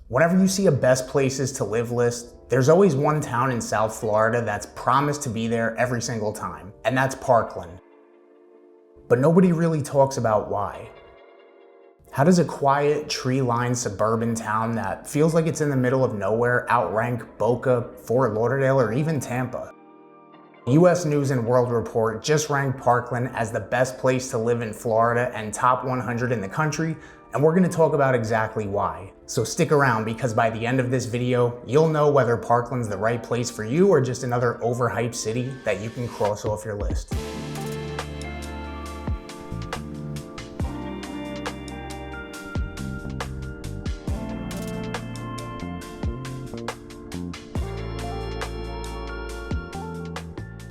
Whenever you see a best places to live list, there's always one town in South Florida that's promised to be there every single time, and that's Parkland. But nobody really talks about why. How does a quiet, tree-lined suburban town that feels like it's in the middle of nowhere outrank Boca, Fort Lauderdale, or even Tampa? US News and World Report just ranked Parkland as the best place to live in Florida and top 100 in the country, and we're going to talk about exactly why. So stick around, because by the end of this video, you'll know whether Parkland's the right place for you or just another overhyped city that you can cross off your list.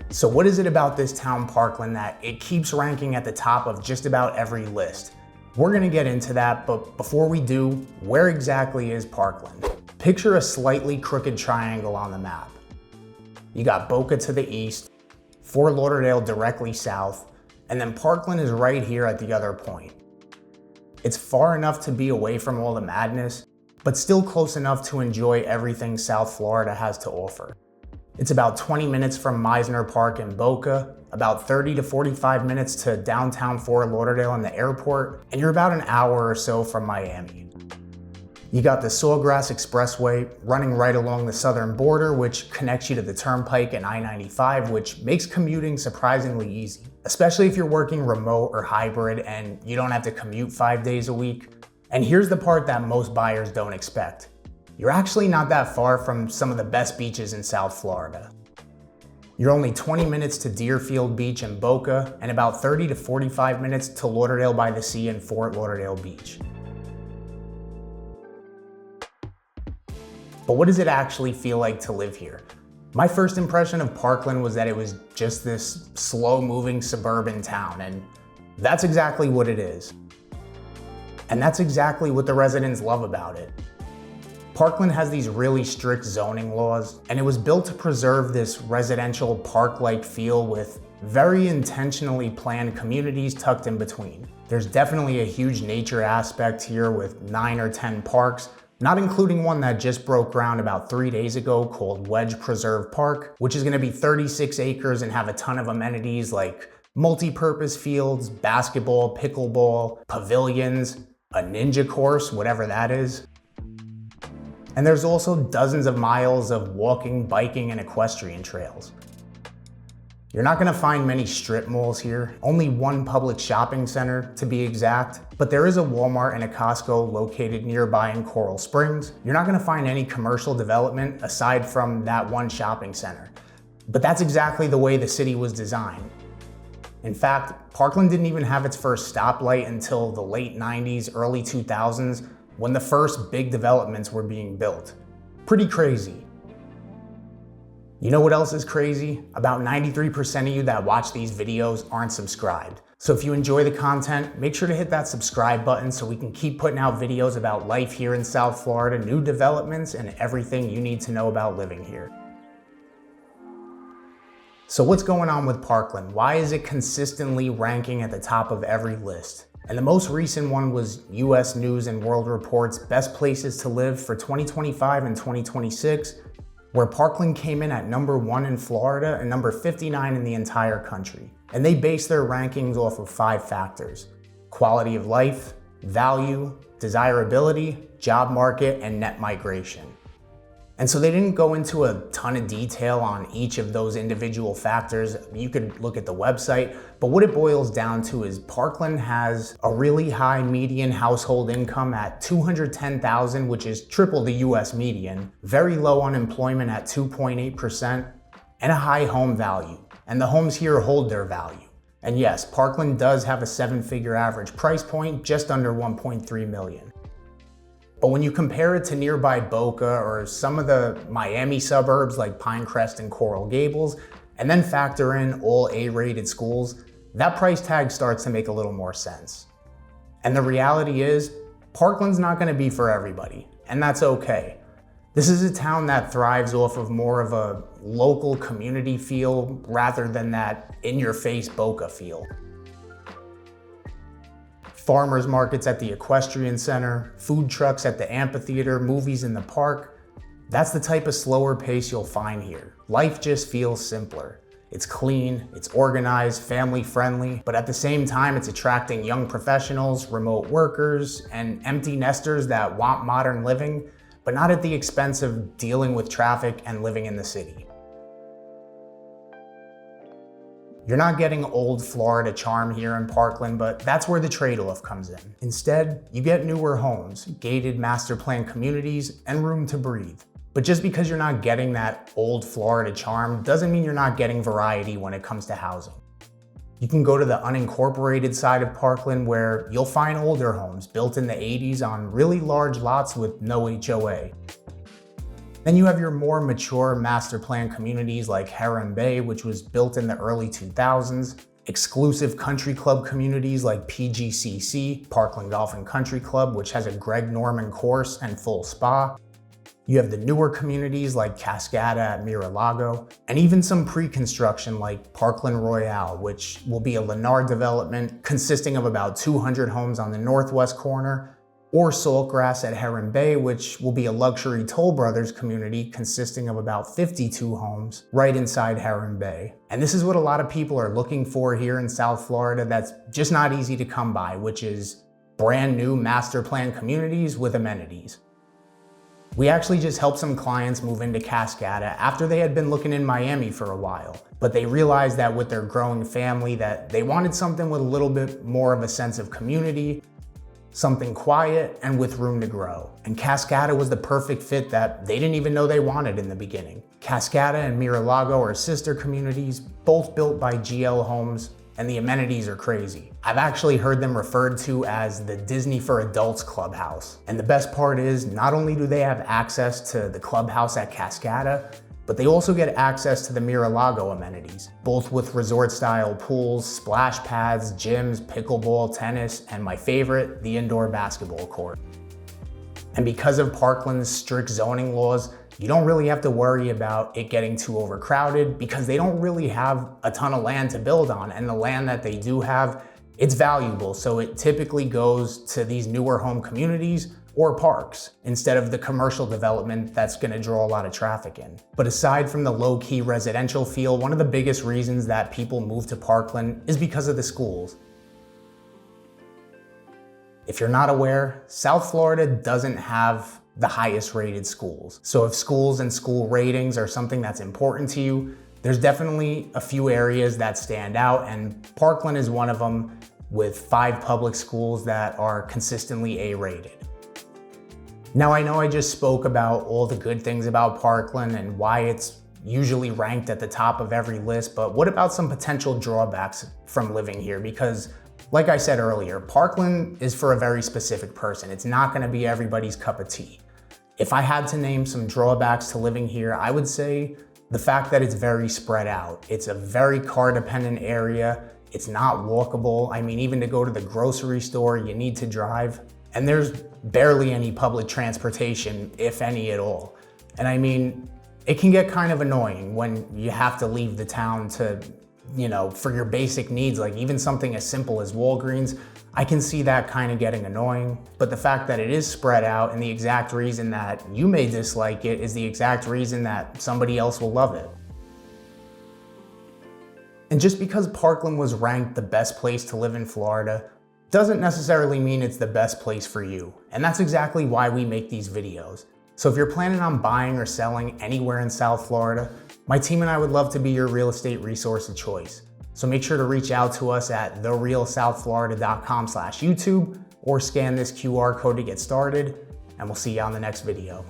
So what is it about this town, Parkland, that it keeps ranking at the top of just about every list? We're gonna get into that, but before we do, where exactly is Parkland? Picture a slightly crooked triangle on the map. You got Boca to the east, Fort Lauderdale directly south, and then Parkland is right here at the other point. It's far enough to be away from all the madness, but still close enough to enjoy everything South Florida has to offer. It's about 20 minutes from Meisner Park in Boca, about 30 to 45 minutes to downtown Fort Lauderdale and the airport, and you're about an hour or so from Miami. You got the Sawgrass Expressway running right along the southern border, which connects you to the Turnpike and I-95, which makes commuting surprisingly easy, especially if you're working remote or hybrid and you don't have to commute 5 days a week. And here's the part that most buyers don't expect. You're actually not that far from some of the best beaches in South Florida. You're only 20 minutes to Deerfield Beach in Boca and about 30 to 45 minutes to Lauderdale by the Sea and Fort Lauderdale Beach. But what does it actually feel like to live here? My first impression of Parkland was that it was just this slow-moving suburban town, and that's exactly what it is. And that's exactly what the residents love about it. Parkland has these really strict zoning laws, and it was built to preserve this residential park-like feel with very intentionally planned communities tucked in between. There's definitely a huge nature aspect here with 9 or 10 parks, not including one that just broke ground about 3 days ago called Wedge Preserve Park, which is going to be 36 acres and have a ton of amenities like multi-purpose fields, basketball, pickleball, pavilions, a ninja course, whatever that is. And there's also dozens of miles of walking, biking, and equestrian trails. You're not gonna find many strip malls here, only one public shopping center to be exact, but there is a Walmart and a Costco located nearby in Coral Springs. You're not gonna find any commercial development aside from that one shopping center. But that's exactly the way the city was designed. In fact, Parkland didn't even have its first stoplight until the late 90s, early 2000s, when the first big developments were being built. Pretty crazy. You know what else is crazy? About 93% of you that watch these videos aren't subscribed. So if you enjoy the content, make sure to hit that subscribe button so we can keep putting out videos about life here in South Florida, new developments, and everything you need to know about living here. So what's going on with Parkland? Why is it consistently ranking at the top of every list? And the most recent one was US News and World Report's Best Places to Live for 2025 and 2026, where Parkland came in at number 1 in Florida and number 59 in the entire country. And they base their rankings off of 5 factors: quality of life, value, desirability, job market, and net migration. And so they didn't go into a ton of detail on each of those individual factors. You could look at the website, but what it boils down to is Parkland has a really high median household income at $210,000, which is triple the US median, very low unemployment at 2.8%, and a high home value. And the homes here hold their value. And yes, Parkland does have a 7-figure average price point, just under 1.3 million. But when you compare it to nearby Boca or some of the Miami suburbs like Pinecrest and Coral Gables, and then factor in all A-rated schools, that price tag starts to make a little more sense. And the reality is, Parkland's not gonna be for everybody, and that's okay. This is a town that thrives off of more of a local community feel rather than that in-your-face Boca feel. Farmers markets at the equestrian center, food trucks at the amphitheater, movies in the park. That's the type of slower pace you'll find here. Life just feels simpler. It's clean, it's organized, family friendly, but at the same time, it's attracting young professionals, remote workers, and empty nesters that want modern living, but not at the expense of dealing with traffic and living in the city. You're not getting old Florida charm here in Parkland, but that's where the trade-off comes in. Instead, you get newer homes, gated master plan communities, and room to breathe. But just because you're not getting that old Florida charm doesn't mean you're not getting variety when it comes to housing. You can go to the unincorporated side of Parkland where you'll find older homes built in the 80s on really large lots with no HOA. Then you have your more mature master plan communities like Heron Bay, which was built in the early 2000s, exclusive country club communities like PGCC, Parkland Golf and Country Club, which has a Greg Norman course and full spa. You have the newer communities like Cascada at Mar-a-Lago, and even some pre-construction like Parkland Royale, which will be a Lennar development consisting of about 200 homes on the northwest corner, or Saltgrass at Heron Bay, which will be a luxury Toll Brothers community consisting of about 52 homes right inside Heron Bay. And this is what a lot of people are looking for here in South Florida that's just not easy to come by, which is brand new master plan communities with amenities. We actually just helped some clients move into Cascada after they had been looking in Miami for a while, but they realized that with their growing family that they wanted something with a little bit more of a sense of community, something quiet and with room to grow. And Cascada was the perfect fit that they didn't even know they wanted in the beginning. Cascada and Mar-a-Lago are sister communities, both built by GL Homes, and the amenities are crazy. I've actually heard them referred to as the Disney for Adults clubhouse. And the best part is, not only do they have access to the clubhouse at Cascada, but they also get access to the Mar-a-Lago amenities, both with resort-style pools, splash pads, gyms, pickleball, tennis, and my favorite, the indoor basketball court. And because of Parkland's strict zoning laws, you don't really have to worry about it getting too overcrowded because they don't really have a ton of land to build on, and the land that they do have, it's valuable, so it typically goes to these newer home communities or parks, instead of the commercial development that's gonna draw a lot of traffic in. But aside from the low-key residential feel, one of the biggest reasons that people move to Parkland is because of the schools. If you're not aware, South Florida doesn't have the highest rated schools. So if schools and school ratings are something that's important to you, there's definitely a few areas that stand out, and Parkland is one of them, with 5 public schools that are consistently A-rated. Now, I know I just spoke about all the good things about Parkland and why it's usually ranked at the top of every list, but what about some potential drawbacks from living here? Because like I said earlier, Parkland is for a very specific person. It's not gonna be everybody's cup of tea. If I had to name some drawbacks to living here, I would say the fact that it's very spread out. It's a very car-dependent area. It's not walkable. I mean, even to go to the grocery store, you need to drive. And there's barely any public transportation, if any at all. And I mean, it can get kind of annoying when you have to leave the town to, for your basic needs, like even something as simple as Walgreens. I can see that kind of getting annoying, but the fact that it is spread out and the exact reason that you may dislike it is the exact reason that somebody else will love it. And just because Parkland was ranked the best place to live in Florida doesn't necessarily mean it's the best place for you. And that's exactly why we make these videos. So if you're planning on buying or selling anywhere in South Florida, my team and I would love to be your real estate resource of choice. So make sure to reach out to us at therealsouthflorida.com/YouTube or scan this QR code to get started, and we'll see you on the next video.